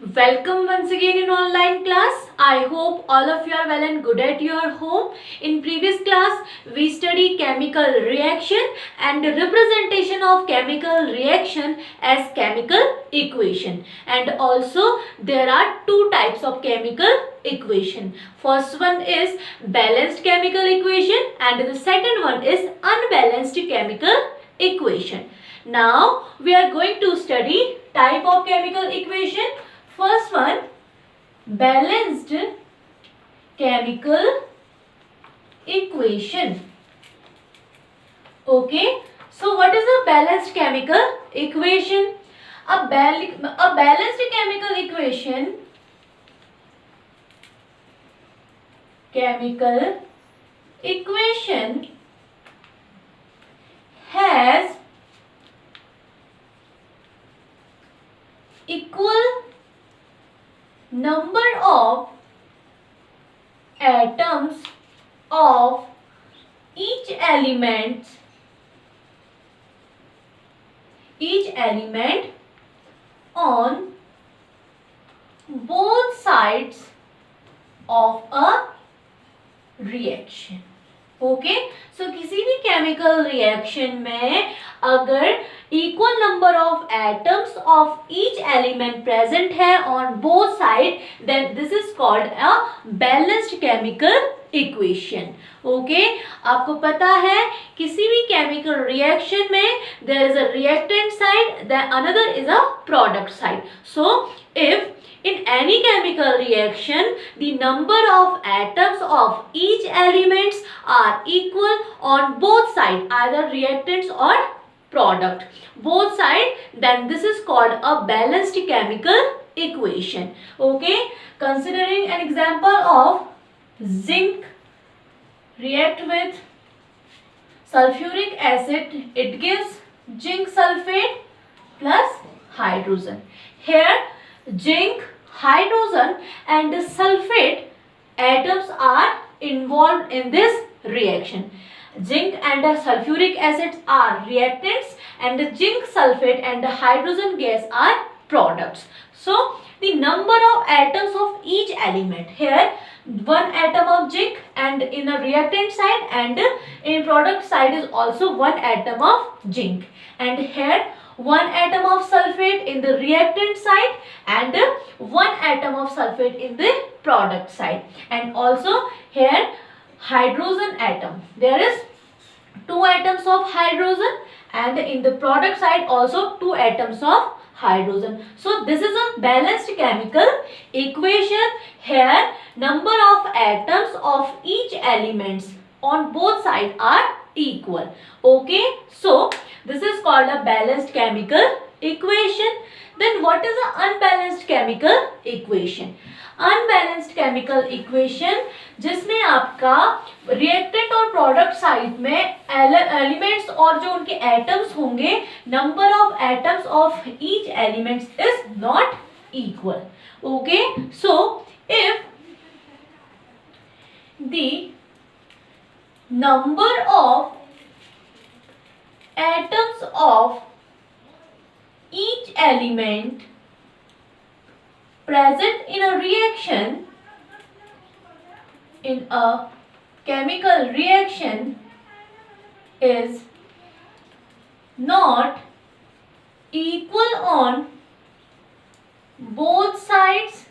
Welcome once again in online class. I hope all of you are well and good at your home. In previous class, we studied chemical reaction and representation of chemical reaction as chemical equation. And also there are two types of chemical equation. First one is balanced chemical equation and the second one is unbalanced chemical equation. Now we are going to study type of chemical equation. First one, balanced chemical equation. Okay, so what is a balanced chemical equation? A balanced chemical equation has equal number of atoms of each element on both sides of a reaction. Okay so किसी भी chemical reaction में अगर equal number of atoms of each element present है on both side then this is called a balanced chemical equation. Okay, आपको पता है किसी भी केमिकल रिएक्शन में there is a reactant side then another is a product side. So if in any chemical reaction, the number of atoms of each elements are equal on both sides, either reactants or product. Both sides, then this is called a balanced chemical equation. Okay, considering an example of zinc react with sulfuric acid, it gives zinc sulfate plus hydrogen. Here zinc, hydrogen and sulfate atoms are involved in this reaction. Zinc and sulfuric acid are reactants and the zinc sulfate and the hydrogen gas are products. So the number of atoms of each element, here one atom of zinc and in the reactant side and in product side is also one atom of zinc, and here one atom of sulfate in the reactant side and one atom of sulfate in the product side, and also here hydrogen atom, there is two atoms of hydrogen and in the product side also two atoms of hydrogen. So this is a balanced chemical equation. Here number of atoms of each elements on both sides are equal. Okay, so this is called a balanced chemical equation. Then what is an unbalanced chemical equation? Unbalanced chemical equation जिसमें आपका reactant और product side में elements और जो उनके atoms होंगे, number of atoms of each elements is not equal. Okay, so if the number of atoms of each element present in a reaction, in a chemical reaction, is not equal on both sides,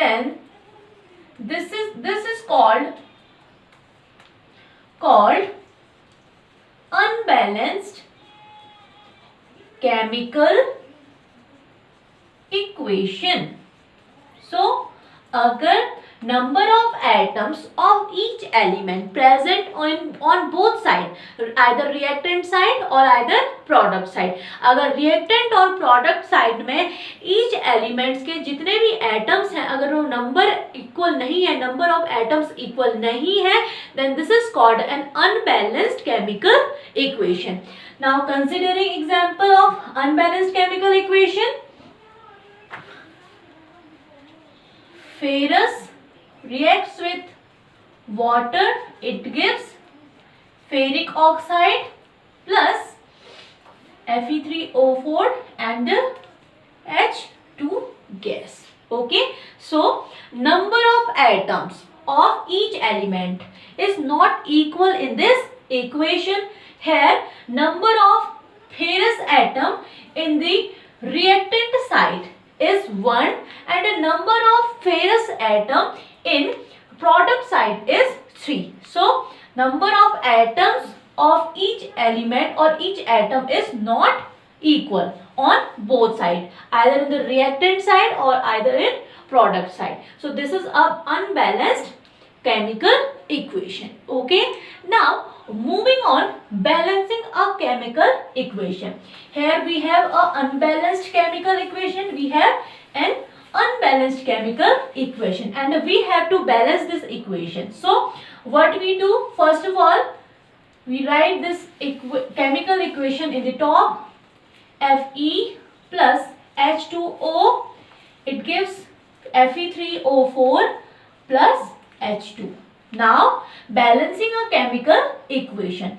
then this is called unbalanced chemical equation. So अगर number of atoms of each element present on both side, either reactant side or either product side, अगर reactant और product side में each elements के जितने भी atoms हैं अगर वो number equal नहीं है, number of atoms equal नहीं है, then this is called an unbalanced chemical equation. Now considering example of unbalanced chemical equation, ferrous reacts with water, it gives ferric oxide plus Fe3O4 and H2 gas. Okay, so number of atoms of each element is not equal in this equation. Here number of ferrous atom in the reactant side is 1 and the number of ferrous atom in product side is 3. So number of atoms of each element or each atom is not equal on both sides, either in the reactant side or either in product side. So this is a unbalanced chemical equation. Okay, now moving on, balancing a chemical equation. Here we have a unbalanced chemical equation, we have an unbalanced chemical equation, and we have to balance this equation. So what we do, first of all, we write this chemical equation in the top. Fe plus H2O, it gives Fe3O4 plus H2. Now balancing a chemical equation,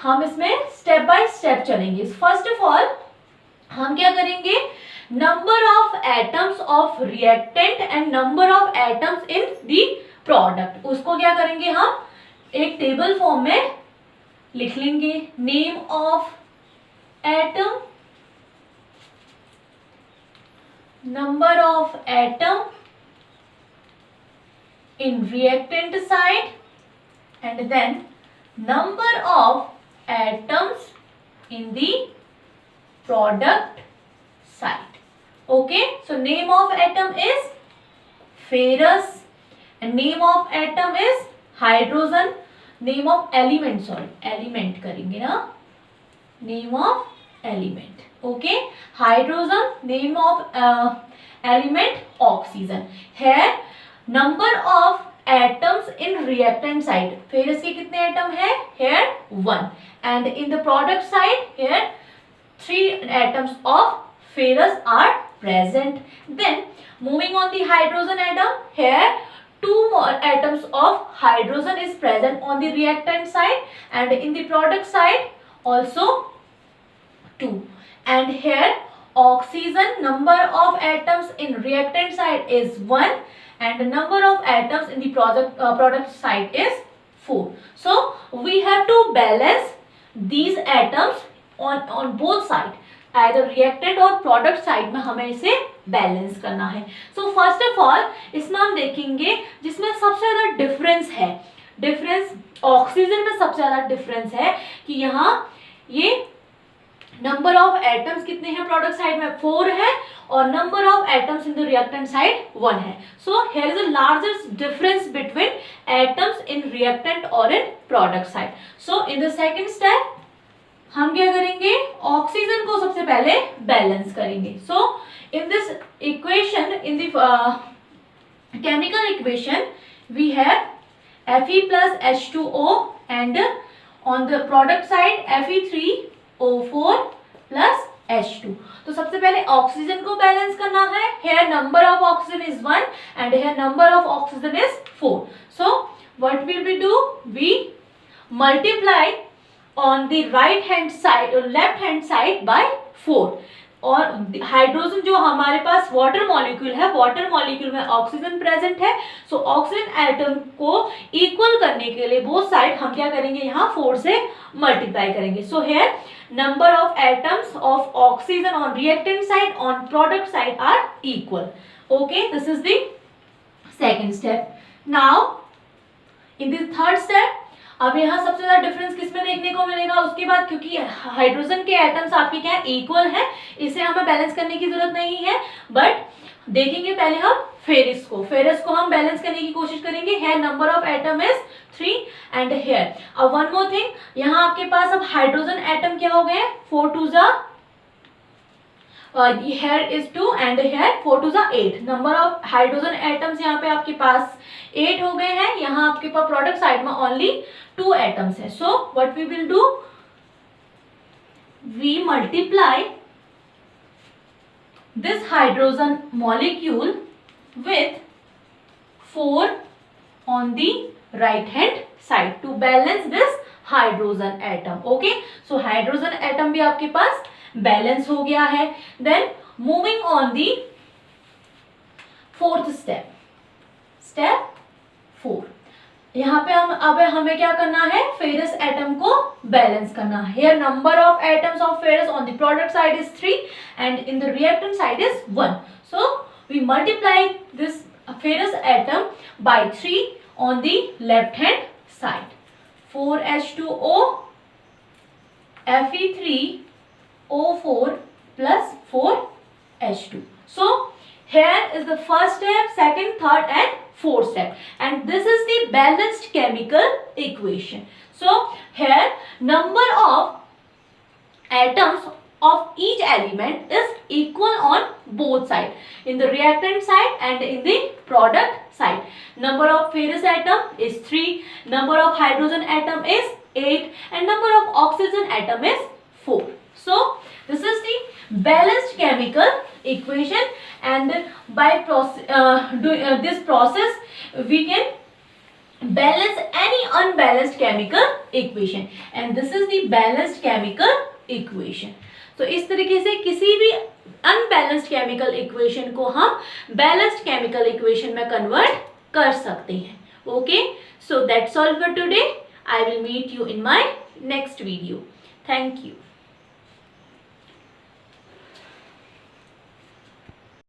हम इसमें step by step चलेंगे. First of all हम क्या करेंगे, number of atoms of reactant and number of atoms in the product, उसको क्या करेंगे, हम एक टेबल फॉर्म में लिख लेंगे. Name of atom, number of atom in reactant side, and then number of atoms in the product side. Okay, so name of atom is ferrous and name of atom is hydrogen. Name of element, sorry, element करेंगे ना, name of element. Okay, hydrogen, name of element oxygen. Here number of atoms in reactant side, ferrous के कितने atom है, here 1, and in the product side here 3 atoms of ferrous are present. Then moving on the hydrogen atom, here 2 more atoms of hydrogen is present on the reactant side, and in the product side also 2. And here oxygen, number of atoms in reactant side is 1 and the number of atoms in the product side is 4. So we have to balance these atoms on both sides, either reactant और product side में हमें इसे balance करना है. So first of all इसमें हम देखेंगे जिसमें सबसे ज़्यादा डिफरेंस है, डिफरेंस ऑक्सीजन में सबसे ज़्यादा डिफरेंस है कि यहाँ ये नंबर ऑफ एटम्स कितने हैं, प्रोडक्ट साइड में 4 है और number of atoms in the reactant side 1 है. So here is a largest difference between atoms in reactant और in product side. So in the second step हम क्या करेंगे, ऑक्सीजन को सबसे पहले बैलेंस करेंगे. So in this equation, in the chemical equation we have Fe plus H2O and on the product side Fe3O4 plus H2. तो सबसे पहले ऑक्सीजन को बैलेंस करना है. Here number of oxygen is 1 and here number of oxygen is 4. So what will we do? We multiply on the right hand side or left hand side by 4. और hydrogen जो हमारे पास water molecule है, water molecule में oxygen present है. So oxygen atom को equal करने के लिए बोथ साइड हम क्या करेंगे, यहाँ 4 से मल्टीप्लाई करेंगे. So here number of atoms of oxygen on reactant side, on product side are equal. Okay, this is the second step. Now in the third step, अब यहाँ सबसे ज्यादा डिफरेंस किसमें देखने को मिलेगा, उसके बाद क्योंकि हाइड्रोजन के एटम्स आपके क्या इक्वल है, इसे हमें बैलेंस करने की जरूरत नहीं है, बट देखेंगे पहले हम फेरस को. फेरस को हम बैलेंस करने की कोशिश करेंगे. Here number of atom is 3 and here. अब वन मोर थिंग, यहाँ आपके पास अब हाइड्रोजन एटम क्या हो गए, 4 2 जा here is 2 and here 4 2 जा 8. नंबर ऑफ हाइड्रोजन एटम्स यहाँ पे आपके पास 8 हो गए हैं. यहाँ आपके पास प्रोडक्ट साइड में ओनली 2 एटम्स है. So what we will do, we multiply this hydrogen molecule with 4 on the right hand side to balance this hydrogen atom. Okay, so hydrogen atom भी आपके पास बैलेंस हो गया है. Then moving on the fourth step, step 4, यहाँ पे हमें क्या करना है, फेरस एटम को बैलेंस करना है. Here number of atoms of ferrous on the product side is 3 and in the reactant side is 1. So we multiply this ferrous atom by 3 on the left hand side. 4H2O Fe3O4 plus 4H2. So here is the first step, second, third and fourth step, and this is the balanced chemical equation. So here number of atoms of each element is equal on both sides, in the reactant side and in the product side. Number of ferrous atom is 3, number of hydrogen atom is 8 and number of oxygen atom is 4. So this is the balanced chemical equation, and by this process we can balance any unbalanced chemical equation, and this is the balanced chemical equation. तो इस तरीके से किसी भी unbalanced chemical equation को हम balanced chemical equation में convert कर सकते हैं. Okay, so that's all for today. I will meet you in my next video. Thank you.